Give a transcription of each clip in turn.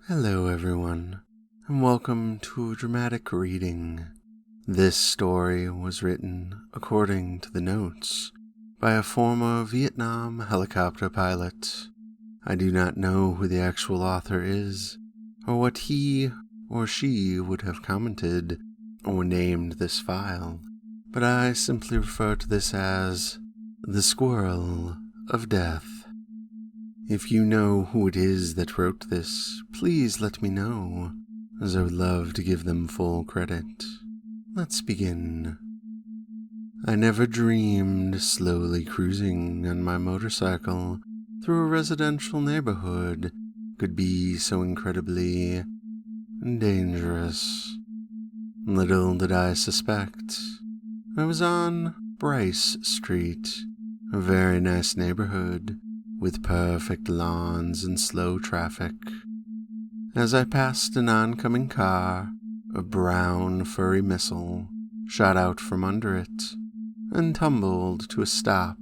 Hello everyone, and welcome to a dramatic reading. This story was written, according to the notes, by a former Vietnam helicopter pilot. I do not know who the actual author is, or what he or she would have commented or named this file, but I simply refer to this as the Squirrel of Death. If you know who it is that wrote this, please let me know, as I would love to give them full credit. Let's begin. I never dreamed slowly cruising on my motorcycle through a residential neighborhood could be so incredibly dangerous. Little did I suspect. I was on Bryce Street, a very nice neighborhood with perfect lawns and slow traffic. As I passed an oncoming car, a brown furry missile shot out from under it and tumbled to a stop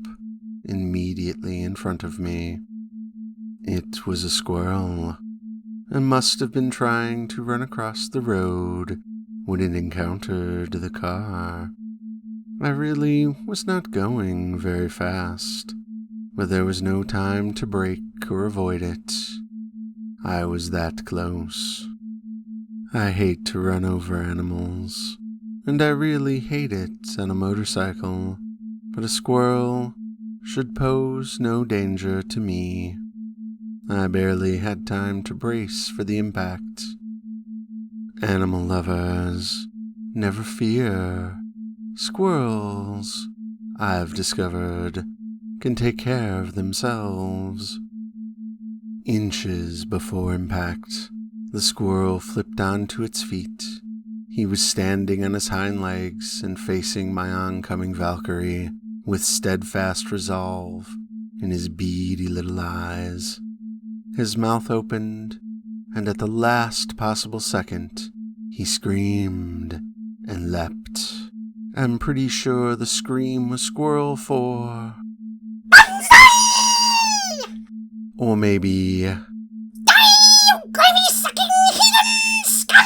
immediately in front of me. It was a squirrel, and must have been trying to run across the road when it encountered the car. I really was not going very fast, but there was no time to brake or avoid it. I was that close. I hate to run over animals, and I really hate it on a motorcycle, but a squirrel should pose no danger to me. I barely had time to brace for the impact. Animal lovers, never fear. Squirrels, I've discovered, can take care of themselves. Inches before impact, the squirrel flipped onto its feet. He was standing on his hind legs and facing my oncoming Valkyrie with steadfast resolve in his beady little eyes. His mouth opened, and at the last possible second, he screamed and leapt. I'm pretty sure the scream was Squirrel for... Or maybe... Die, you gravy-sucking heathen scum!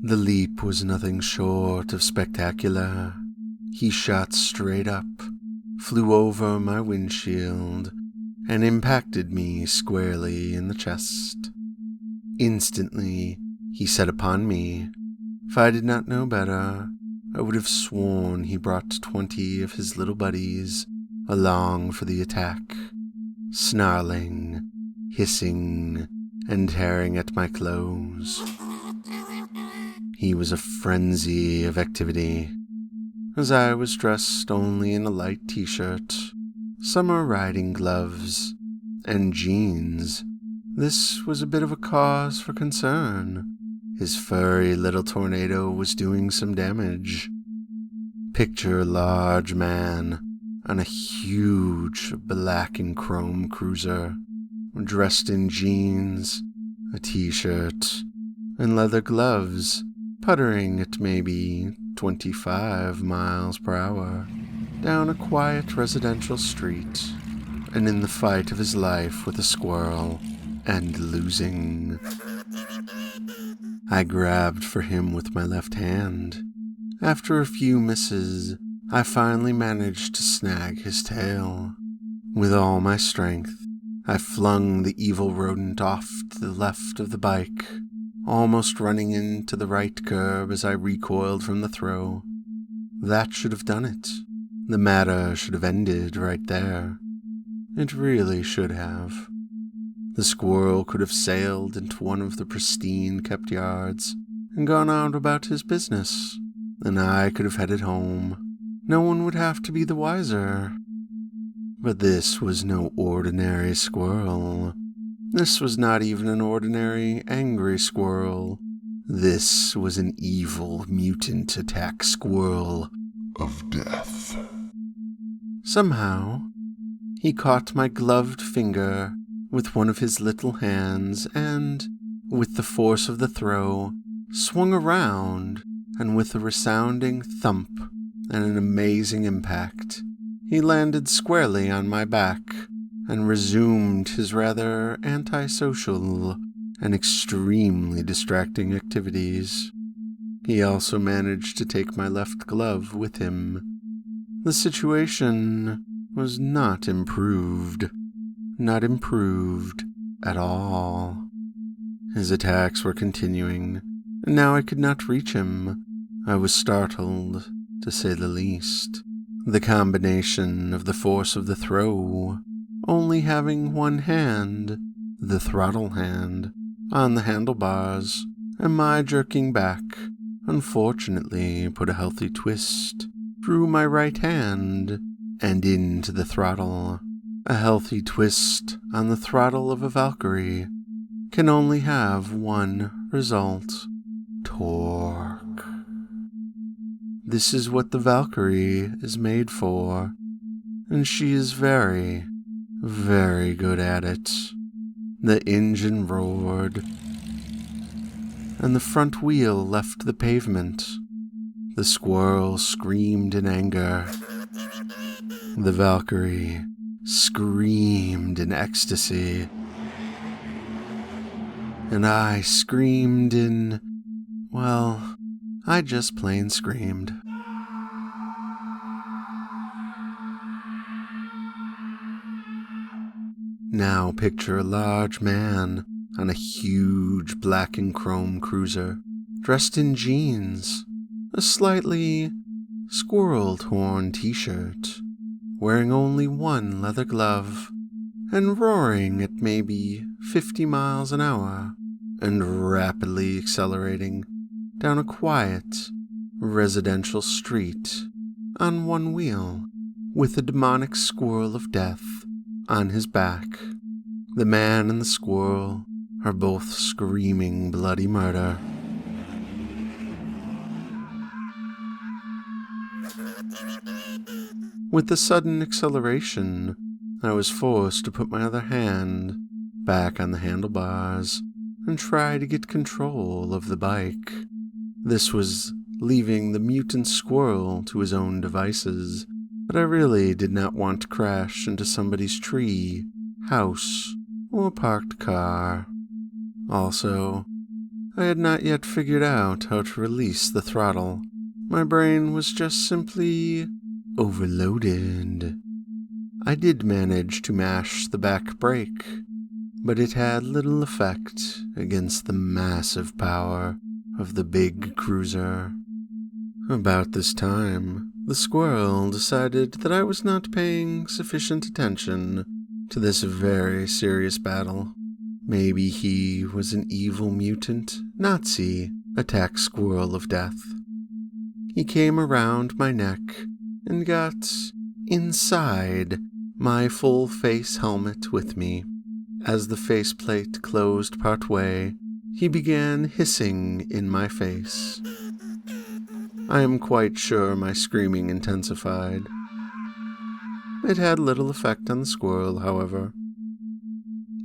The leap was nothing short of spectacular. He shot straight up, flew over my windshield, and impacted me squarely in the chest. Instantly, he set upon me. If I did not know better, I would have sworn he brought 20 of his little buddies along for the attack, snarling, hissing, and tearing at my clothes. He was a frenzy of activity, as I was dressed only in a light t-shirt, summer riding gloves, and jeans. This was a bit of a cause for concern. His furry little tornado was doing some damage. Picture a large man on a huge black and chrome cruiser, dressed in jeans, a t-shirt, and leather gloves, puttering at maybe 25 miles per hour down a quiet residential street, and in the fight of his life with a squirrel, and losing. I grabbed for him with my left hand. After a few misses, I finally managed to snag his tail. With all my strength, I flung the evil rodent off to the left of the bike, almost running into the right curb as I recoiled from the throw. That should have done it. The matter should have ended right there. It really should have. The squirrel could have sailed into one of the pristine kept yards and gone out about his business, and I could have headed home. No one would have to be the wiser. But this was no ordinary squirrel. This was not even an ordinary angry squirrel. This was an evil mutant attack squirrel of death. Somehow, he caught my gloved finger with one of his little hands and, with the force of the throw, swung around, and with a resounding thump and an amazing impact, he landed squarely on my back, and resumed his rather antisocial and extremely distracting activities. He also managed to take my left glove with him. The situation was not improved. Not improved at all. His attacks were continuing, and now I could not reach him. I was startled, to say the least. The combination of the force of the throw, only having one hand, the throttle hand, on the handlebars, and my jerking back, unfortunately put a healthy twist through my right hand and into the throttle. A healthy twist on the throttle of a Valkyrie can only have one result: torque. This is what the Valkyrie is made for, and she is very, very good at it. The engine roared, and the front wheel left the pavement. The squirrel screamed in anger. The Valkyrie screamed in ecstasy. And I screamed in, well, I just plain screamed. Now picture a large man on a huge black and chrome cruiser, dressed in jeans, a slightly squirrel-torn t-shirt, wearing only one leather glove, and roaring at maybe 50 miles an hour, and rapidly accelerating down a quiet, residential street on one wheel, with a demonic squirrel of death on his back. The man and the squirrel are both screaming bloody murder. With the sudden acceleration, I was forced to put my other hand back on the handlebars and try to get control of the bike. This was leaving the mutant squirrel to his own devices, but I really did not want to crash into somebody's tree, house, or parked car. Also, I had not yet figured out how to release the throttle. My brain was just simply overloaded. I did manage to mash the back brake, but it had little effect against the massive power of the big cruiser. About this time, the squirrel decided that I was not paying sufficient attention to this very serious battle. Maybe he was an evil mutant Nazi attack Squirrel of Death. He came around my neck and got inside my full-face helmet with me. As the faceplate closed partway, he began hissing in my face. I am quite sure my screaming intensified. It had little effect on the squirrel, however.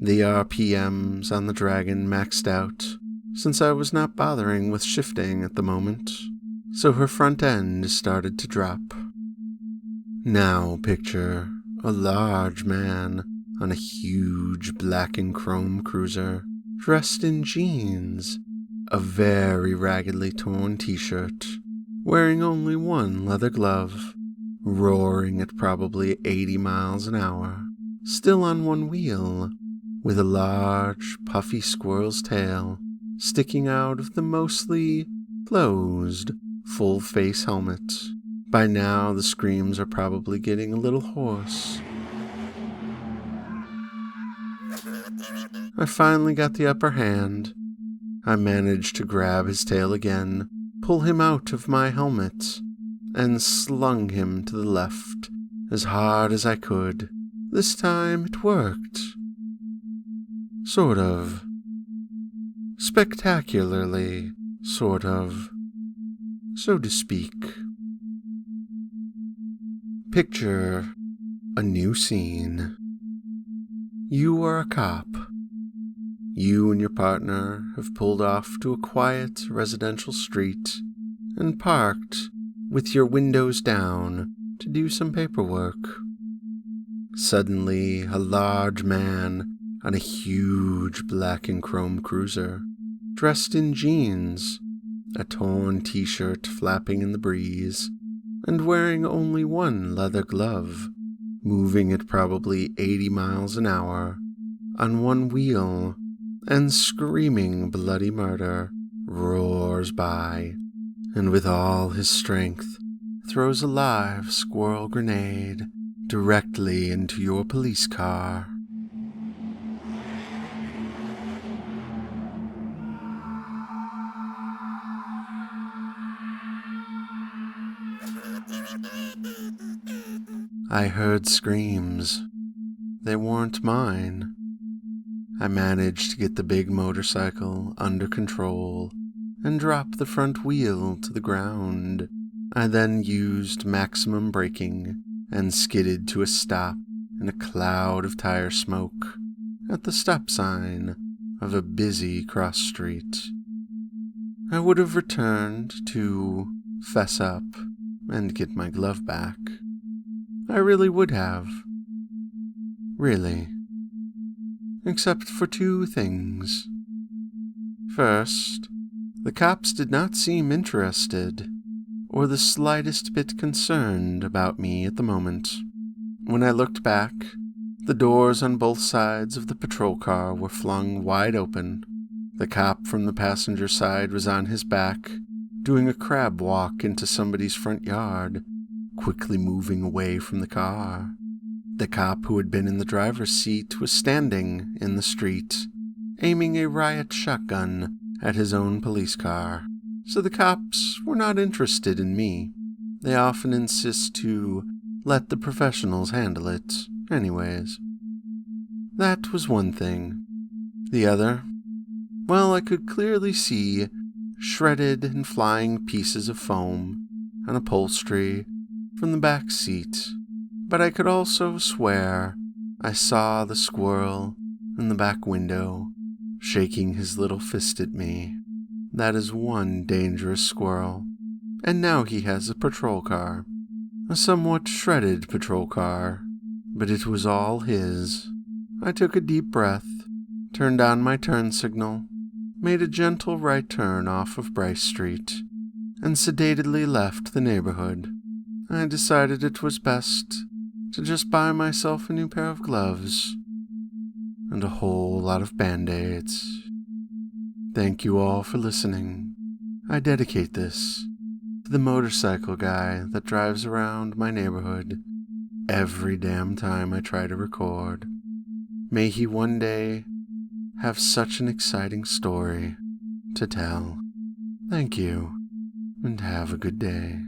The RPMs on the dragon maxed out, since I was not bothering with shifting at the moment, so her front end started to drop. Now picture a large man on a huge black and chrome cruiser, dressed in jeans, a very raggedly torn t-shirt, wearing only one leather glove, roaring at probably 80 miles an hour, still on one wheel, with a large, puffy squirrel's tail sticking out of the mostly closed, full-face helmet. By now, the screams are probably getting a little hoarse. I finally got the upper hand. I managed to grab his tail again, pull him out of my helmet, and slung him to the left as hard as I could. This time it worked. Sort of. Spectacularly, sort of. So to speak. Picture a new scene. You are a cop. You and your partner have pulled off to a quiet residential street and parked with your windows down to do some paperwork. Suddenly, a large man on a huge black and chrome cruiser, dressed in jeans, a torn t-shirt flapping in the breeze, and wearing only one leather glove, moving at probably 80 miles an hour, on one wheel, and screaming bloody murder, roars by, and with all his strength throws a live squirrel grenade directly into your police car. I heard screams. They weren't mine. I managed to get the big motorcycle under control and drop the front wheel to the ground. I then used maximum braking and skidded to a stop in a cloud of tire smoke at the stop sign of a busy cross street. I would have returned to fess up and get my glove back. I really would have. Really. Except for two things. First, the cops did not seem interested or the slightest bit concerned about me at the moment. When I looked back, the doors on both sides of the patrol car were flung wide open. The cop from the passenger side was on his back, doing a crab walk into somebody's front yard, quickly moving away from the car. The cop who had been in the driver's seat was standing in the street, aiming a riot shotgun at his own police car. So the cops were not interested in me. They often insist to let the professionals handle it, anyways. That was one thing. The other, well, I could clearly see shredded and flying pieces of foam and upholstery from the back seat, but I could also swear I saw the squirrel in the back window shaking his little fist at me. That is one dangerous squirrel, and now he has a patrol car, a somewhat shredded patrol car, but it was all his. I took a deep breath, turned on my turn signal, made a gentle right turn off of Bryce Street, and sedately left the neighborhood. I decided it was best to just buy myself a new pair of gloves and a whole lot of Band-Aids. Thank you all for listening. I dedicate this to the motorcycle guy that drives around my neighborhood every damn time I try to record. May he one day have such an exciting story to tell. Thank you, and have a good day.